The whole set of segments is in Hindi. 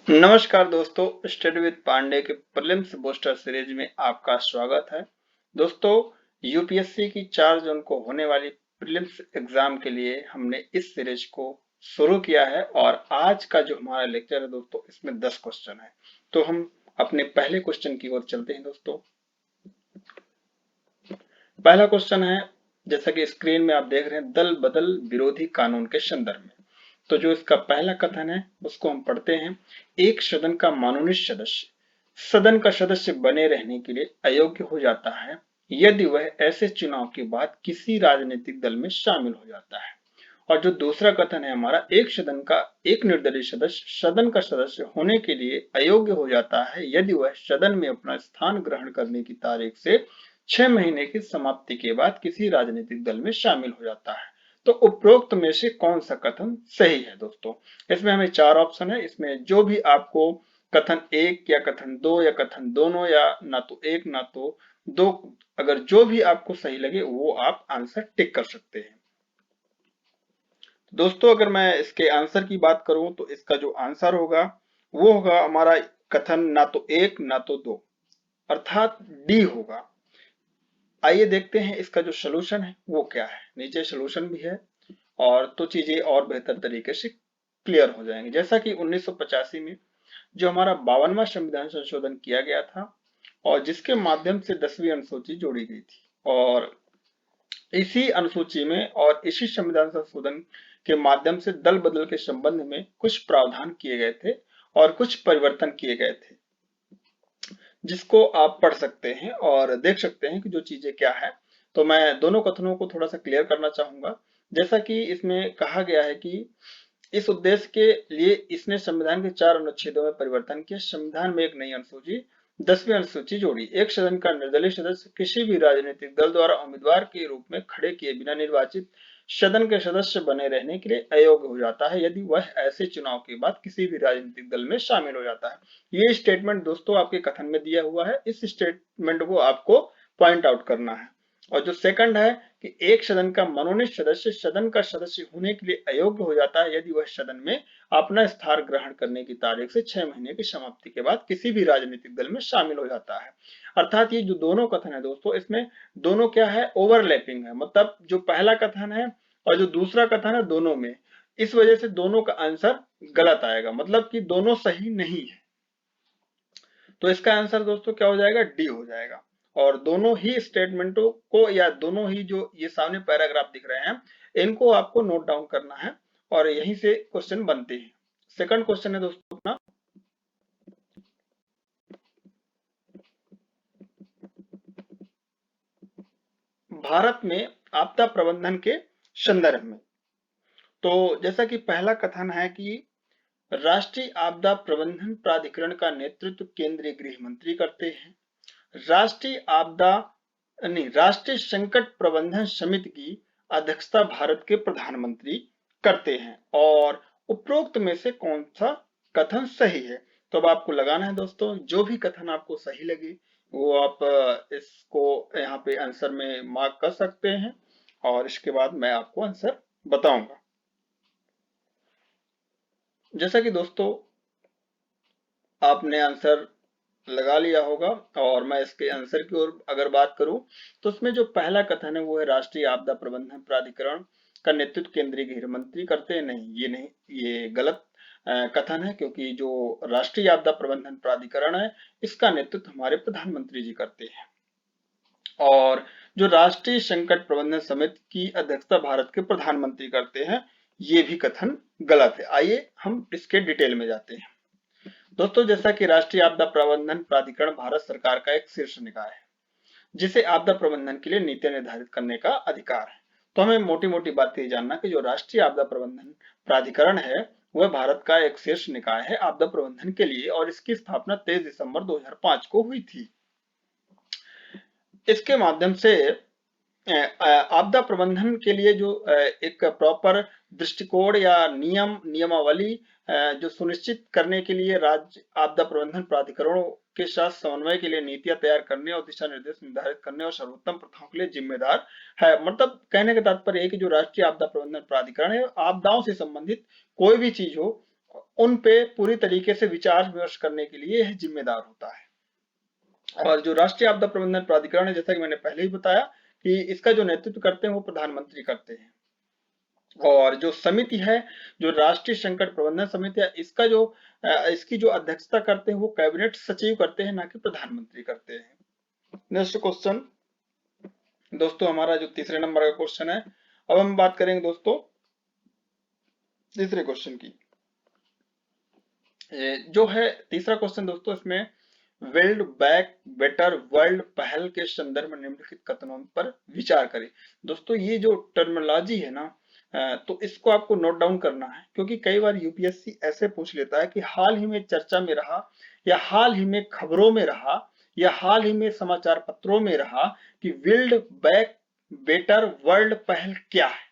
नमस्कार दोस्तों, स्टडी विद पांडे के प्रीलिम्स बूस्टर सीरीज में आपका स्वागत है। दोस्तों, यूपीएससी की 4 जून को होने वाली प्रीलिम्स एग्जाम के लिए हमने इस सीरीज को शुरू किया है और आज का जो हमारा लेक्चर है दोस्तों, इसमें 10 क्वेश्चन है। तो हम अपने पहले क्वेश्चन की ओर चलते हैं दोस्तों। पहला क्वेश्चन है, जैसा कि स्क्रीन में आप देख रहे हैं, दल बदल विरोधी कानून के संदर्भ में। तो जो इसका पहला कथन है उसको हम पढ़ते हैं। एक सदन का मनोनीत सदस्य सदन का सदस्य बने रहने के लिए अयोग्य हो जाता है यदि वह ऐसे चुनाव के बाद किसी राजनीतिक दल में शामिल हो जाता है। और जो दूसरा कथन है हमारा, एक सदन का एक निर्दलीय सदस्य सदन का सदस्य होने के लिए अयोग्य हो जाता है यदि वह सदन में अपना स्थान ग्रहण करने की तारीख से 6 महीने की समाप्ति के बाद किसी राजनीतिक दल में शामिल हो जाता है। तो उपरोक्त में से कौन सा कथन सही है दोस्तों? इसमें हमें 4 ऑप्शन है। इसमें जो भी आपको कथन 1 या कथन 2 या कथन दोनों या ना तो 1 ना तो 2, अगर जो भी आपको सही लगे वो आप आंसर टिक कर सकते हैं। दोस्तों, अगर मैं इसके आंसर की बात करूं तो इसका जो आंसर होगा वो होगा हमारा कथन ना तो 1 ना तो 2, अर्थात डी होगा। आइए देखते हैं इसका जो सलूशन है वो क्या है। नीचे सलूशन भी है और तो चीजें और बेहतर तरीके से क्लियर हो जाएंगे। जैसा कि 1985 में जो हमारा 52वां संविधान संशोधन किया गया था और जिसके माध्यम से 10वीं अनुसूची जोड़ी गई थी, और इसी अनुसूची में और इसी संविधान संशोधन के माध्यम से दल बदल के संबंध में कुछ प्रावधान किए गए थे और कुछ परिवर्तन किए गए थे, जिसको आप पढ़ सकते हैं और देख सकते हैं कि जो चीजें क्या है। तो मैं दोनों कथनों को थोड़ा सा क्लियर करना चाहूंगा। जैसा कि इसमें कहा गया है कि इस उद्देश्य के लिए इसने संविधान के 4 अनुच्छेदों में परिवर्तन किया। संविधान में एक नई अनुसूची 10वीं अनुसूची जोड़ी। एक सदन का निर्दलीय सदस्य किसी भी राजनीतिक दल द्वारा उम्मीदवार के रूप में खड़े किए बिना निर्वाचित सदन के सदस्य बने रहने के लिए अयोग्य हो जाता है यदि वह ऐसे चुनाव के बाद किसी भी राजनीतिक दल में शामिल हो जाता है। ये स्टेटमेंट दोस्तों आपके कथन में दिया हुआ है। इस स्टेटमेंट को आपको पॉइंट आउट करना है। और जो सेकंड है कि एक सदन का मनोनीत सदस्य सदन का सदस्य होने के लिए अयोग्य हो जाता है यदि वह सदन में अपना स्थान ग्रहण करने की तारीख से 6 महीने की समाप्ति के बाद किसी भी राजनीतिक दल में शामिल हो जाता है। अर्थात ये जो दोनों कथन है दोस्तों, इसमें दोनों क्या है, ओवरलैपिंग है। मतलब जो पहला कथन है और जो दूसरा कथन है दोनों में, इस वजह से दोनों का आंसर गलत आएगा, मतलब कि दोनों सही नहीं है। तो इसका आंसर दोस्तों क्या हो जाएगा, डी हो जाएगा। और दोनों ही स्टेटमेंटों को या दोनों ही जो ये सामने पैराग्राफ दिख रहे हैं इनको आपको नोट डाउन करना है और यहीं से क्वेश्चन बनते हैं। सेकंड क्वेश्चन है दोस्तों अपना, भारत में आपदा प्रबंधन के संदर्भ में। तो जैसा कि पहला कथन है कि राष्ट्रीय आपदा प्रबंधन प्राधिकरण का नेतृत्व केंद्रीय गृह मंत्री करते हैं। राष्ट्रीय आपदा नहीं, राष्ट्रीय संकट प्रबंधन समिति की अध्यक्षता भारत के प्रधानमंत्री करते हैं। और उपरोक्त में से कौन सा कथन सही है? तो अब आपको लगाना है दोस्तों, जो भी कथन आपको सही लगे वो आप इसको यहाँ पे आंसर में मार्क कर सकते हैं और इसके बाद मैं आपको आंसर बताऊंगा। जैसा कि दोस्तों आपने आंसर लगा लिया होगा और मैं इसके आंसर की ओर अगर बात करूं तो उसमें जो पहला कथन है वो है राष्ट्रीय आपदा प्रबंधन प्राधिकरण का नेतृत्व केंद्रीय गृह मंत्री करते हैं। नहीं, ये गलत कथन है, क्योंकि जो राष्ट्रीय आपदा प्रबंधन प्राधिकरण है इसका नेतृत्व हमारे प्रधानमंत्री जी करते हैं। और जो राष्ट्रीय संकट प्रबंधन समिति की अध्यक्षता भारत के प्रधानमंत्री करते हैं, ये भी कथन गलत है। आइए हम इसके डिटेल में जाते हैं। दोस्तों, जैसा कि राष्ट्रीय आपदा प्रबंधन प्राधिकरण भारत सरकार का एक शीर्ष निकाय है जिसे आपदा प्रबंधन के लिए नीतियां निर्धारित करने का अधिकार है। तो हमें मोटी मोटी बात ये जानना कि जो राष्ट्रीय आपदा प्रबंधन प्राधिकरण है वह भारत का एक शीर्ष निकाय है आपदा प्रबंधन के लिए, और इसकी स्थापना 23 दिसंबर 2005 को हुई थी। इसके माध्यम से आपदा प्रबंधन के लिए जो एक प्रॉपर दृष्टिकोण या नियमावली जो सुनिश्चित करने के लिए राज्य आपदा प्रबंधन प्राधिकरणों के साथ समन्वय के लिए नीतियां तैयार करने और दिशा निर्देश निर्धारित करने और सर्वोत्तम प्रथाओं के लिए जिम्मेदार है। मतलब कहने का तात्पर्य है कि जो राष्ट्रीय आपदा प्रबंधन प्राधिकरण है, आपदाओं से संबंधित कोई भी चीज हो उन पे पूरी तरीके से विचार विमर्श करने के लिए यह जिम्मेदार होता है। और जो राष्ट्रीय आपदा प्रबंधन प्राधिकरण है, जैसा कि मैंने पहले ही बताया कि इसका जो नेतृत्व करते हैं वो प्रधानमंत्री करते हैं। और जो समिति है, जो राष्ट्रीय संकट प्रबंधन समिति है, इसकी जो अध्यक्षता करते हैं वो कैबिनेट सचिव करते हैं, ना कि प्रधानमंत्री करते हैं। नेक्स्ट क्वेश्चन दोस्तों, हमारा जो तीसरे नंबर का क्वेश्चन है, अब हम बात करेंगे दोस्तों तीसरे क्वेश्चन की। जो है तीसरा क्वेश्चन दोस्तों, इसमें बिल्ड बैक बेटर वर्ल्ड पहल के संदर्भ में निम्नलिखित कथनों पर विचार करें। दोस्तों ये जो टर्मिनोलॉजी है ना, तो इसको आपको नोट डाउन करना है, क्योंकि कई बार यूपीएससी ऐसे पूछ लेता है कि हाल ही में चर्चा में रहा, या हाल ही में खबरों में रहा, या हाल ही में समाचार पत्रों में रहा कि बिल्ड बैक बेटर वर्ल्ड पहल क्या है,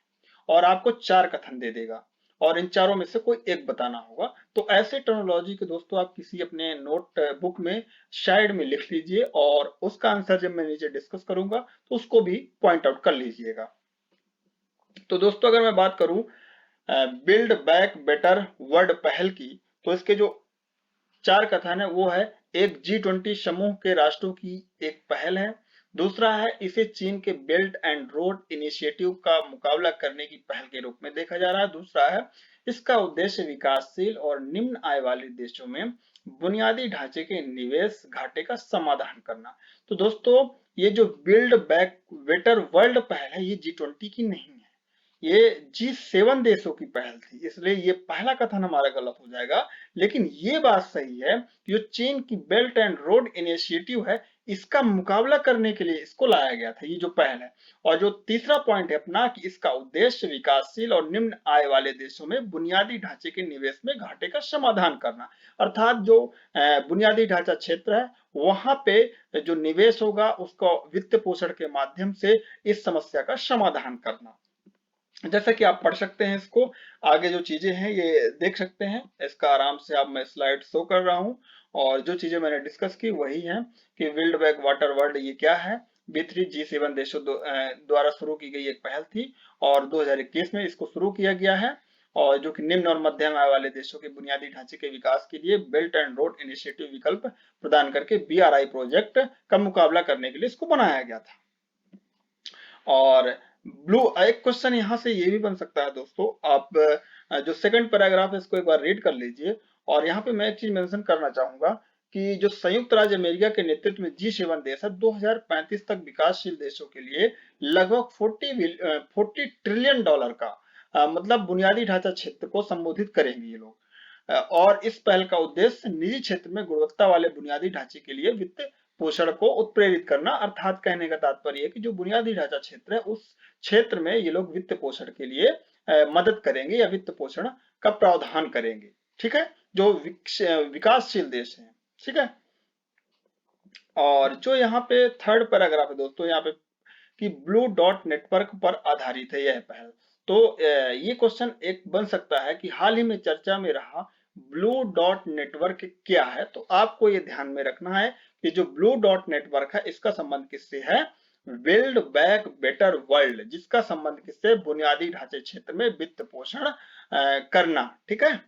और आपको 4 कथन दे देगा और इन चारों में से कोई एक बताना होगा। तो ऐसे टर्मिनोलॉजी के दोस्तों आप किसी अपने नोट बुक में साइड में लिख लीजिए, और उसका आंसर जब मैं नीचे डिस्कस करूंगा तो उसको भी पॉइंट आउट कर लीजिएगा। तो दोस्तों अगर मैं बात करूं बिल्ड बैक बेटर वर्ल्ड पहल की, तो इसके जो 4 कथन है वो है, एक G20 समूह के राष्ट्रों की एक पहल है। दूसरा है, इसे चीन के बेल्ट एंड रोड इनिशिएटिव का मुकाबला करने की पहल के रूप में देखा जा रहा है। दूसरा है, इसका उद्देश्य विकासशील और निम्न आय वाले देशों में बुनियादी ढांचे के निवेश घाटे का समाधान करना। तो दोस्तों ये जो बिल्ड बैक बेटर वर्ल्ड पहल है, ये G20 की नहीं है, ये G7 देशों की पहल थी, इसलिए ये पहला कथन हमारा गलत हो जाएगा। लेकिन ये बात सही है कि जो चीन की बेल्ट एंड रोड इनिशिएटिव है, इसका मुकाबला करने के लिए इसको लाया गया था, ये जो पहल है। और जो तीसरा पॉइंट है अपना कि इसका उद्देश्य विकासशील और निम्न आय वाले देशों में बुनियादी ढांचे के निवेश में घाटे का समाधान करना, अर्थात जो बुनियादी ढांचा क्षेत्र है वहां पे जो निवेश होगा उसका वित्त पोषण के माध्यम से इस समस्या का समाधान करना। जैसा कि आप पढ़ सकते हैं, इसको आगे जो चीजें हैं ये देख सकते हैं, इसका आराम से आप मैं स्लाइड शो कर रहा हूं, और जो चीजें मैंने डिस्कस की वही है कि बिल्ड बैक वाटर वर्ल्ड ये क्या है। B3 G7 देशों द्वारा शुरू की गई एक पहल थी, और 2021 में इसको शुरू किया गया है, और जो कि निम्न और मध्यम आय वाले देशों के बुनियादी ढांचे के विकास के लिए बेल्ट एंड रोड इनिशिएटिव विकल्प प्रदान करके BRI प्रोजेक्ट का मुकाबला करने के लिए इसको बनाया गया था। और एक क्वेश्चन यहाँ से ये भी बन सकता है दोस्तों, आप जो सेकंड पैराग्राफ है इसको एक बार रीड कर लीजिए। और यहाँ पे मैं एक चीज मेंशन करना चाहूंगा कि जो संयुक्त राज्य अमेरिका के नेतृत्व में G7 देश है, 2035 तक विकासशील देशों के लिए लगभग 40 ट्रिलियन डॉलर का मतलब बुनियादी ढांचा क्षेत्र को संबोधित करेंगे ये लोग। और इस पहल का उद्देश्य निजी क्षेत्र में गुणवत्ता वाले बुनियादी ढांचे के लिए वित्त पोषण को उत्प्रेरित करना, अर्थात कहने का तात्पर्य है कि जो बुनियादी ढांचा क्षेत्र है उस क्षेत्र में ये लोग वित्त पोषण के लिए मदद करेंगे या वित्त पोषण का प्रावधान करेंगे। ठीक है, जो विकासशील देश हैं। ठीक है, और जो यहाँ पे थर्ड पैराग्राफ है दोस्तों, यहाँ पे कि ब्लू डॉट नेटवर्क पर आधारित है यह पहल। तो ये क्वेश्चन एक बन सकता है कि हाल ही में चर्चा में रहा ब्लू डॉट नेटवर्क क्या है। तो आपको ये ध्यान में रखना है कि जो ब्लू डॉट नेटवर्क है इसका संबंध किससे है, बिल्ड बैक बेटर वर्ल्ड, जिसका संबंध किससे, बुनियादी ढांचे क्षेत्र में वित्त पोषण करना। ठीक है,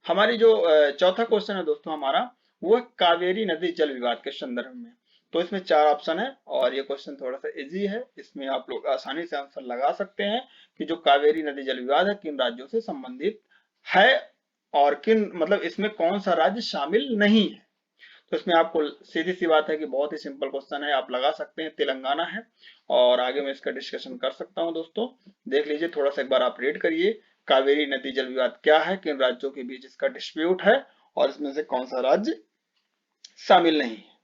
हमारी जो चौथा क्वेश्चन है दोस्तों हमारा, वो कावेरी नदी जल विवाद के संदर्भ में। तो इसमें 4 ऑप्शन है, और ये क्वेश्चन थोड़ा सा इजी है, इसमें आप लोग आसानी से आंसर लगा सकते हैं कि जो कावेरी नदी जल विवाद है किन राज्यों से संबंधित है, और किन मतलब इसमें कौन सा राज्य शामिल नहीं है। तो इसमें आपको सीधी सी बात है कि बहुत ही सिंपल क्वेश्चन है, आप लगा सकते हैं तेलंगाना है। और आगे मैं इसका डिस्कशन कर सकता हूं दोस्तों, देख लीजिए थोड़ा सा एक बार आप रीड करिए, कावेरी नदी जल विवाद क्या है, किन राज्यों के बीच इसका डिस्प्यूट है, और इसमें से कौन सा राज्य शामिल नहीं है।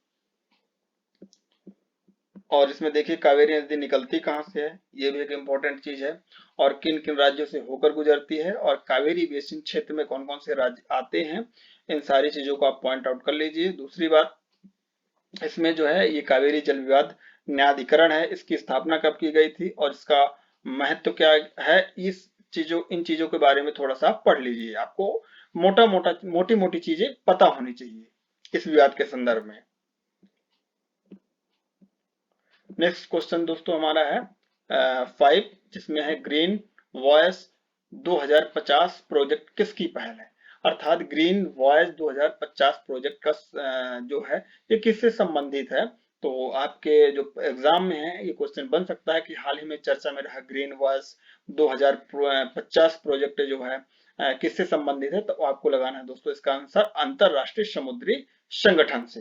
और इसमें देखिए कावेरी नदी निकलती कहां से है, ये भी एक इम्पोर्टेंट चीज है, और किन किन राज्यों से होकर गुजरती है, और कावेरी बेसिन क्षेत्र में कौन कौन से राज्य आते हैं, इन सारी चीजों को आप पॉइंट आउट कर लीजिए। दूसरी बात, इसमें जो है ये कावेरी जल विवाद न्यायाधिकरण है, इसकी स्थापना कब की गई थी और इसका महत्व क्या है, इन चीजों के बारे में थोड़ा सा पढ़ लीजिए। आपको मोटी मोटी चीजें पता होनी चाहिए इस विवाद के संदर्भ में। नेक्स्ट क्वेश्चन दोस्तों हमारा है 5, जिसमें है ग्रीन वॉयस 2050 प्रोजेक्ट किसकी पहल है? अर्थात ग्रीन वॉयज 2050 प्रोजेक्ट का जो है ये किससे संबंधित है? तो आपके जो एग्जाम में है ये क्वेश्चन बन सकता है कि हाल ही में चर्चा में रहा ग्रीन वॉयज 2050 प्रोजेक्ट जो है किससे संबंधित है? तो आपको लगाना है दोस्तों इसका आंसर अंतरराष्ट्रीय समुद्री संगठन से,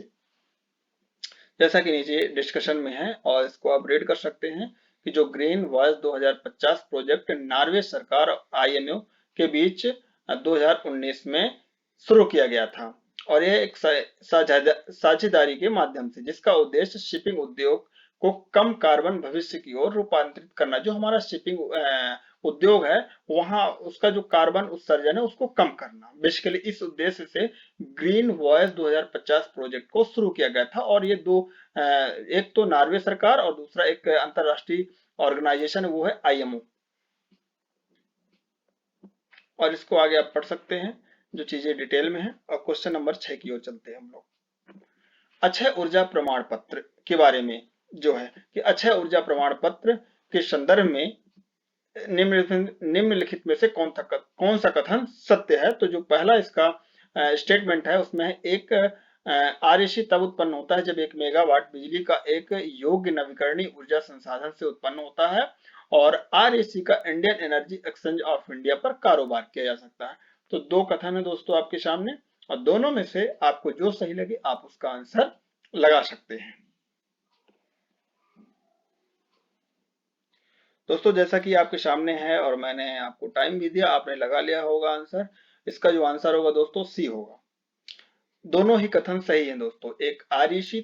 जैसा कि नीचे डिस्कशन में है और इसको आप रीड कर सकते हैं कि जो ग्रीन वॉयज 2050 प्रोजेक्ट नॉर्वे सरकार और आईएमओ के बीच 2019 में शुरू किया गया था और यह एक साझेदारी के माध्यम से जिसका उद्देश्य शिपिंग उद्योग को कम कार्बन भविष्य की ओर रूपांतरित करना। जो हमारा शिपिंग उद्योग है वहां उसका जो कार्बन उत्सर्जन है उसको कम करना, बेसिकली इस उद्देश्य से ग्रीन वॉयज 2050 प्रोजेक्ट को शुरू किया गया था। और ये दो एक तो नॉर्वे सरकार और दूसरा एक अंतरराष्ट्रीय ऑर्गेनाइजेशन वो है आईएमओ। और इसको आगे आप पढ़ सकते हैं जो चीजें डिटेल में है। और क्वेश्चन नंबर 6 की ओर चलते हैं हम लोग। अक्षय ऊर्जा प्रमाण पत्र के बारे में जो है कि अक्षय ऊर्जा प्रमाण पत्र के संदर्भ में निम्नलिखित में से कौन सा कथन सत्य है? तो जो पहला इसका स्टेटमेंट है उसमें एक आरएसी तब उत्पन्न होता है जब 1 मेगावाट बिजली का एक योग्य नवीकरणीय ऊर्जा संसाधन से उत्पन्न होता है और आरएसी का Indian energy exchange of India पर कारोबार किया जा सकता है। तो दो कथन है दोस्तों आपके सामने और दोनों में से आपको जो सही लगे आप उसका आंसर लगा सकते हैं। दोस्तों जैसा कि आपके सामने है और मैंने आपको टाइम भी दिया, आपने लगा लिया होगा आंसर। इसका जो आंसर होगा दोस्तों सी होगा। दोनों ही कथन सही हैं दोस्तों। एक आरईसी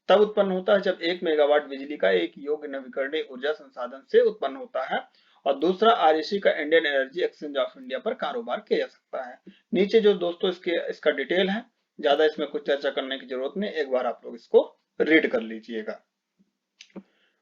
तब उत्पन्न होता है जब 1 मेगावाट बिजली का एक योग्य नवीकरणीय ऊर्जा संसाधन से उत्पन्न होता है और दूसरा आरईसी का Indian energy exchange of India पर कारोबार किया जा सकता है। नीचे जो दोस्तों इसका डिटेल है, ज्यादा इसमें कुछ चर्चा करने की जरूरत नहीं, एक बार आप लोग इसको रीड कर लीजिएगा।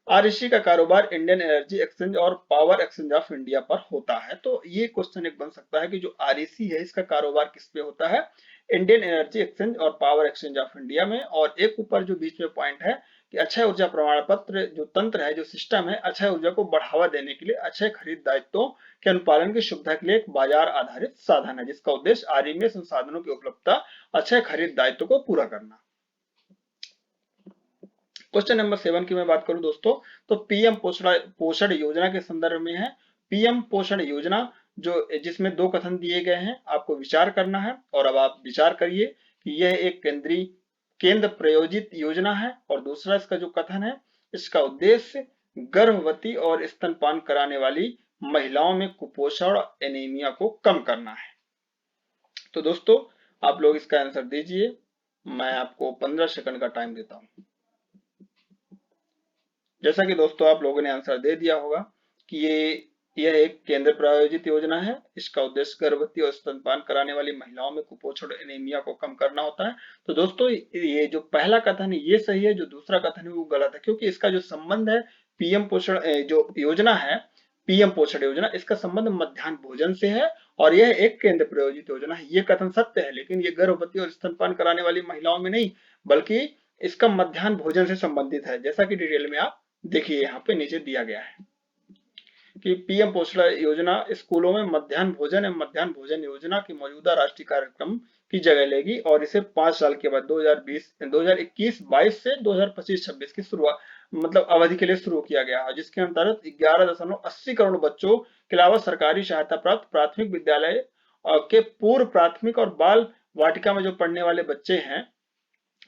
आरईसी का कारोबार इंडियन एनर्जी एक्सचेंज और पावर एक्सचेंज ऑफ इंडिया पर होता है। तो ये क्वेश्चन एक बन सकता है कि जो आरईसी है इसका कारोबार किस पे होता है? इंडियन एनर्जी एक्सचेंज और पावर एक्सचेंज ऑफ इंडिया में। और एक ऊपर जो बीच में पॉइंट है कि अक्षय ऊर्जा प्रमाण पत्र जो तंत्र है, जो सिस्टम है, अक्षय ऊर्जा को बढ़ावा देने के लिए अक्षय खरीद दायित्वों के अनुपालन की सुविधा के लिए एक बाजार आधारित साधन है जिसका उद्देश्य आरई में संसाधनों की उपलब्धता अक्षय खरीद दायित्व को पूरा करना। क्वेश्चन नंबर 7 की मैं बात करूं दोस्तों तो पीएम पोषण योजना के संदर्भ में है। पीएम पोषण योजना जो जिसमें दो कथन दिए गए हैं, आपको विचार करना है और अब आप विचार करिए कि यह एक केंद्र प्रायोजित योजना है और दूसरा इसका जो कथन है इसका उद्देश्य गर्भवती और स्तनपान कराने वाली महिलाओं में कुपोषण एनीमिया को कम करना है। तो दोस्तों आप लोग इसका आंसर दीजिए, मैं आपको 15 सेकंड का टाइम देता हूं। जैसा कि दोस्तों आप लोगों ने आंसर दे दिया होगा कि यह एक केंद्र प्रायोजित योजना है। इसका उद्देश्य गर्भवती और स्तनपान कराने वाली महिलाओं में कुपोषण एनीमिया को कम करना होता है। तो दोस्तों ये जो पहला कथन है ये सही है, जो दूसरा कथन है वो गलत है, क्योंकि इसका जो संबंध है पीएम पोषण जो योजना है, पीएम पोषण योजना, इसका संबंध मध्याह्न भोजन से है और यह एक केंद्र प्रायोजित योजना है। ये कथन सत्य है, लेकिन ये गर्भवती और स्तनपान कराने वाली महिलाओं में नहीं बल्कि इसका मध्याह्न भोजन से संबंधित है। जैसा कि डिटेल में आप देखिए यहाँ पे नीचे दिया गया है कि पीएम पोषण योजना स्कूलों में मध्याह्न भोजन एवं मध्याह्न भोजन योजना की मौजूदा राष्ट्रीय कार्यक्रम की जगह लेगी और इसे 5 साल के बाद 2021-22 से 2025-26 की शुरुआत मतलब अवधि के लिए शुरू किया गया है, जिसके अंतर्गत 11.80 करोड़ बच्चों के अलावा सरकारी सहायता प्राप्त प्राथमिक विद्यालय के पूर्व प्राथमिक और बाल वाटिका में जो पढ़ने वाले बच्चे हैं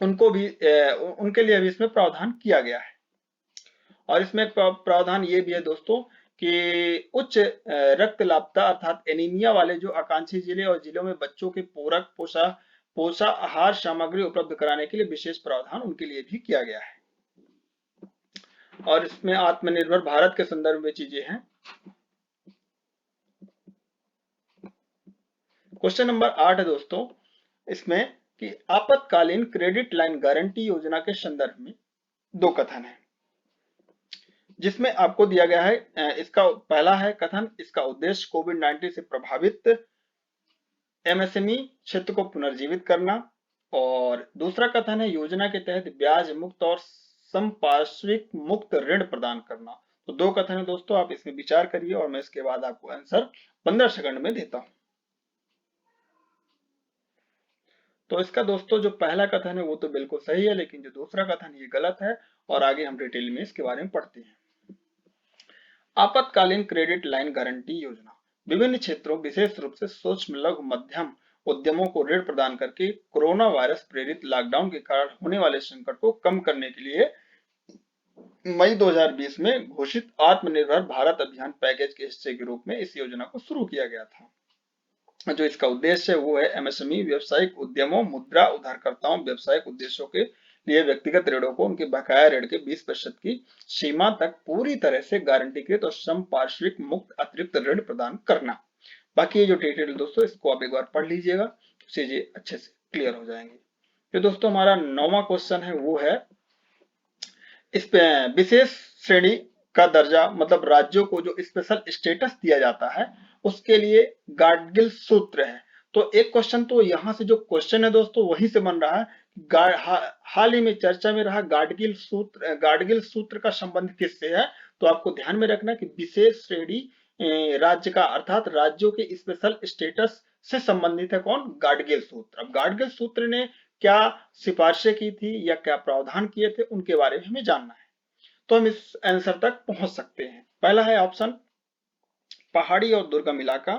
उनको भी उनके लिए भी इसमें प्रावधान किया गया है। और इसमें प्रावधान ये भी है दोस्तों कि उच्च रक्तलापता अर्थात एनीमिया वाले जो आकांक्षी जिले और जिलों में बच्चों के पूरक पोषाहार सामग्री उपलब्ध कराने के लिए विशेष प्रावधान उनके लिए भी किया गया है। और इसमें आत्मनिर्भर भारत के संदर्भ में चीजें हैं। क्वेश्चन नंबर 8 है दोस्तों इसमें कि आपातकालीन क्रेडिट लाइन गारंटी योजना के संदर्भ में दो कथन है जिसमें आपको दिया गया है। इसका पहला है कथन, इसका उद्देश्य कोविड-19 से प्रभावित एमएसएमई क्षेत्र को पुनर्जीवित करना। और दूसरा कथन है योजना के तहत ब्याज मुक्त और संपार्श्विक मुक्त ऋण प्रदान करना। तो 2 कथन है दोस्तों, आप इसमें विचार करिए और मैं इसके बाद आपको आंसर 15 सेकंड में देता हूं। तो इसका दोस्तों जो पहला कथन है वो तो बिल्कुल सही है, लेकिन जो दूसरा कथन ये गलत है, और आगे हम डिटेल में इसके बारे में पढ़ते हैं। आपातकालीन क्रेडिट लाइन गारंटी योजना विभिन्न क्षेत्रों, विशेष रूप से सूक्ष्म लघु मध्यम उद्यमों को ऋण प्रदान करके कोरोना वायरस प्रेरित लॉकडाउन के कारण होने वाले संकट को कम करने के लिए मई 2020 में घोषित आत्मनिर्भर भारत अभियान पैकेज के हिस्से के रूप में इस योजना को शुरू किया गया था। जो इसका उद्देश्य है वो है एमएसएमई, व्यवसायिक उद्यमों, मुद्रा उधारकर्ताओं, व्यवसायिक उद्देश्यों के लिए व्यक्तिगत ऋणों को उनके बकाया ऋण के 20% की सीमा तक पूरी तरह से गारंटीकृत और संपार्श्विक मुक्त अतिरिक्त ऋण प्रदान करना। बाकी ये जो डिटेल दोस्तों इसको आप एक बार पढ़ लीजिएगा, चीजें अच्छे से क्लियर हो जाएंगी। तो दोस्तों हमारा 9वां क्वेश्चन है वो है इस विशेष श्रेणी का दर्जा मतलब राज्यों को जो स्पेशल स्टेटस दिया जाता है उसके लिए गाडगिल सूत्र है। तो एक क्वेश्चन तो यहाँ से जो क्वेश्चन है दोस्तों वहीं से बन रहा है, हाल ही में चर्चा में रहा गाडगिल सूत्र का संबंध किससे है। तो आपको ध्यान में रखना कि विशेष श्रेणी राज्य का अर्थात राज्यों के स्पेशल स्टेटस से संबंधित है कौन, गाडगिल सूत्र। अब गाडगिल सूत्र ने क्या सिफारिशें की थी या क्या प्रावधान किए थे उनके बारे में हमें जानना है, तो हम इस आंसर तक पहुंच सकते हैं। पहला है ऑप्शन पहाड़ी और दुर्गम इलाका,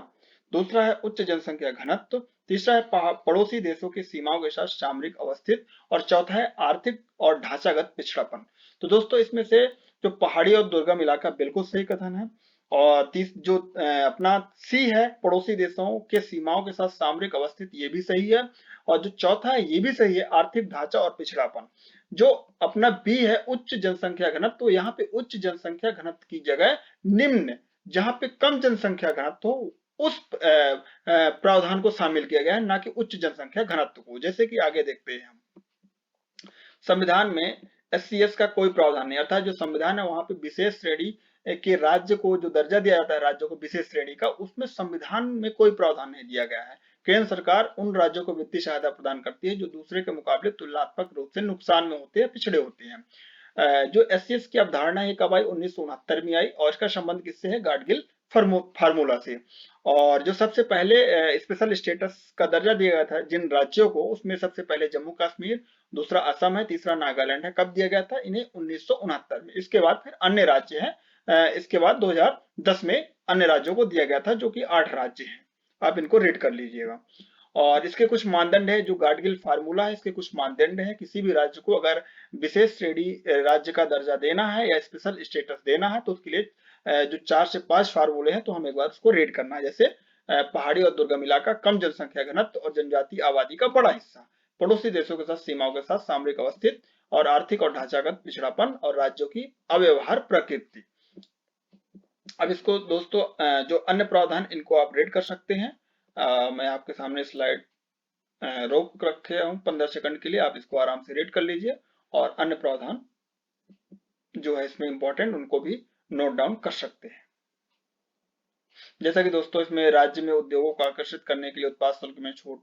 दूसरा है उच्च जनसंख्या घनत्व, तीसरा है पड़ोसी देशों की सीमाओं के साथ सामरिक अवस्थित, और चौथा है आर्थिक और ढांचागत पिछड़ापन। तो दोस्तों इसमें से जो पहाड़ी और दुर्गम इलाका बिल्कुल सही कथन है, और जो अपना सी है पड़ोसी देशों के सीमाओं के साथ सामरिक अवस्थित, ये भी सही है, और जो चौथा है ये भी सही है, आर्थिक ढांचा और पिछड़ापन। जो अपना बी है उच्च जनसंख्या घनत्व, तो यहाँ पे उच्च जनसंख्या घनत्व की जगह निम्न, जहां पे कम जनसंख्या घनत्व हो उस प्रावधान को शामिल किया गया है, ना कि उच्च जनसंख्या घनत्व को। जैसे कि आगे देखते हैं हम, संविधान में एससीएस का कोई प्रावधान नहीं, अर्थात जो संविधान है वहां पे विशेष श्रेणी के राज्य को जो दर्जा दिया जाता है राज्यों को विशेष श्रेणी का, उसमें संविधान में कोई प्रावधान नहीं दिया गया है। केंद्र सरकार उन राज्यों को वित्तीय सहायता प्रदान करती है जो दूसरे के मुकाबले तुलनात्मक रूप से नुकसान में होते हैं, पिछड़े होते हैं। जो एससीएस की अवधारणा है कब आई, 1969 में आई, और इसका संबंध किससे है, गाडगिल फार्मूला से। और जो सबसे पहले स्पेशल स्टेटस का दर्जा दिया गया था जिन राज्यों को, उसमें सबसे पहले जम्मू कश्मीर, दूसरा असम है, तीसरा नागालैंड है। कब दिया गया था इन्हें, 1969 में। इसके बाद फिर अन्य राज्य हैं, इसके बाद 2010 में अन्य राज्यों को दिया गया था जो कि 8 राज्य हैं। आप इनको रेट कर लीजिएगा। और इसके कुछ मानदंड है, जो गाडगिल फार्मूला है इसके कुछ मानदंड है। किसी भी राज्य को अगर विशेष श्रेणी राज्य का दर्जा देना है या स्पेशल स्टेटस देना है तो उसके लिए जो 4 से 5 फार्मूले हैं, तो हम एक बार उसको रेट करना है। जैसे पहाड़ी और दुर्गम इलाका, कम जनसंख्या घनत्व और जनजातीय आबादी का बड़ा हिस्सा, पड़ोसी देशों के साथ सीमाओं के साथ सामरिक अवस्थित, और आर्थिक और ढांचागत पिछड़ापन, और राज्यों की अव्यवहार प्रकृति। अब इसको दोस्तों जो अन्य प्रावधान इनको आप रेट कर सकते हैं। मैं आपके सामने स्लाइड रोक रखे हूं 15 सेकंड के लिए, आप इसको आराम से रेट कर लीजिए, और अन्य प्रावधान जो है इसमें इंपॉर्टेंट उनको भी नोट डाउन कर सकते हैं। जैसा कि दोस्तों इसमें राज्य में उद्योगों को आकर्षित करने के लिए उत्पाद शुल्क में छूट,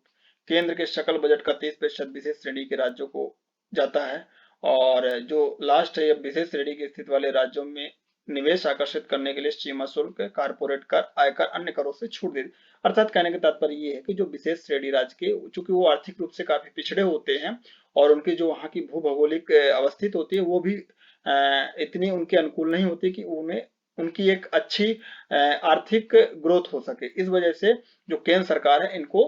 केंद्र के सकल बजट का 30% विशेष श्रेणी के राज्यों को जाता है, और जो लास्ट है विशेष श्रेणी की स्थिति वाले राज्यों में निवेश आकर्षित करने के लिए सीमा शुल्क, कारपोरेट कर, आयकर, अन्य करों से छूट देती। अर्थात कहने का तात्पर्य ये है कि जो विशेष श्रेणी राज्य के, चूंकि वो आर्थिक रूप से काफी पिछड़े होते हैं और उनकी जो वहाँ की भू भौगोलिक अवस्थित होती है वो भी इतनी उनके अनुकूल नहीं होती कि उन्हें उनकी एक अच्छी आर्थिक ग्रोथ हो सके। इस वजह से जो केंद्र सरकार है इनको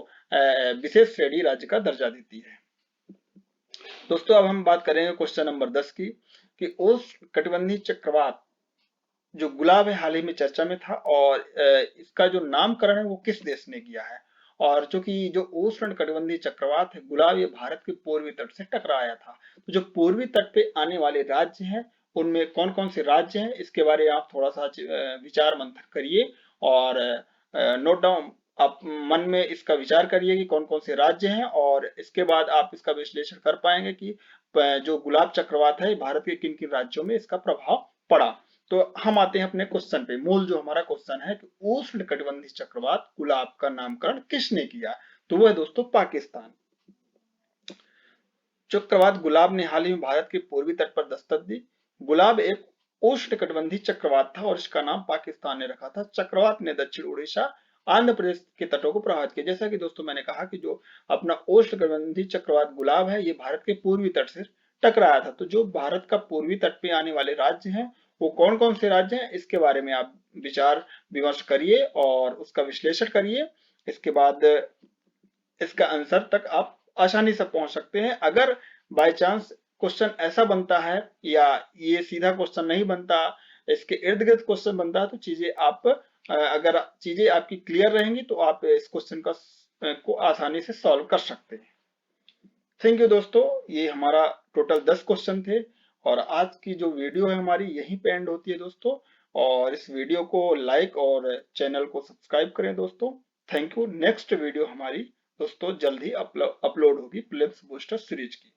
विशेष श्रेणी राज्य का दर्जा देती है। दोस्तों अब हम बात करेंगे क्वेश्चन नंबर 10 की, कि उष्णकटिबंधीय चक्रवात जो गुलाब है हाल ही में चर्चा में था, और इसका जो नामकरण है वो किस देश ने किया है। और चूंकि जो उष्णकटिबंधीय चक्रवात है गुलाब, ये भारत के पूर्वी तट से टकराया था। तो जो पूर्वी तट पे आने वाले राज्य हैं उनमें कौन कौन से राज्य हैं, इसके बारे में आप थोड़ा सा विचार मंथन करिए, और नोट डाउन, आप मन में इसका विचार करिए कि कौन कौन से राज्य हैं, और इसके बाद आप इसका विश्लेषण कर पाएंगे कि जो गुलाब चक्रवात है भारत के किन किन राज्यों में इसका प्रभाव पड़ा। तो हम आते हैं अपने क्वेश्चन पे। मूल जो हमारा क्वेश्चन है कि उष्णकटिबंधीय चक्रवात गुलाब का नामकरण किसने किया, तो वो है दोस्तों पाकिस्तान। चक्रवात गुलाब ने हाल ही में भारत के पूर्वी तट पर दस्तक दी। गुलाब एक उष्णकटिबंधीय चक्रवात था और इसका नाम पाकिस्तान ने रखा था। चक्रवात ने दक्षिण उड़ीसा आंध्र प्रदेश के तटों को प्रभावित किया। जैसा कि दोस्तों मैंने कहा कि जो अपना उष्णकटिबंधीय चक्रवात गुलाब है ये भारत के पूर्वी तट से टकराया था। तो जो भारत का पूर्वी तट पे आने वाले राज्य हैं वो कौन कौन से राज्य हैं, इसके बारे में आप विचार विमर्श करिए और उसका विश्लेषण करिए। इसके बाद इसका आंसर तक आप आसानी से पहुंच सकते हैं। अगर बाय चांस क्वेश्चन ऐसा बनता है या ये सीधा क्वेश्चन नहीं बनता, इसके इर्द गिर्द क्वेश्चन बनता है, तो चीजें आप अगर चीजें आपकी क्लियर रहेंगी तो आप इस क्वेश्चन का को आसानी से सॉल्व कर सकते हैं। थैंक यू दोस्तों, ये हमारा टोटल 10 क्वेश्चन थे और आज की जो वीडियो है हमारी यहीं पे एंड होती है दोस्तों। और इस वीडियो को लाइक और चैनल को सब्सक्राइब करें दोस्तों। Thank you. नेक्स्ट वीडियो हमारी दोस्तों जल्द ही अपलोड होगी प्रिलिम्स बूस्टर सीरीज की।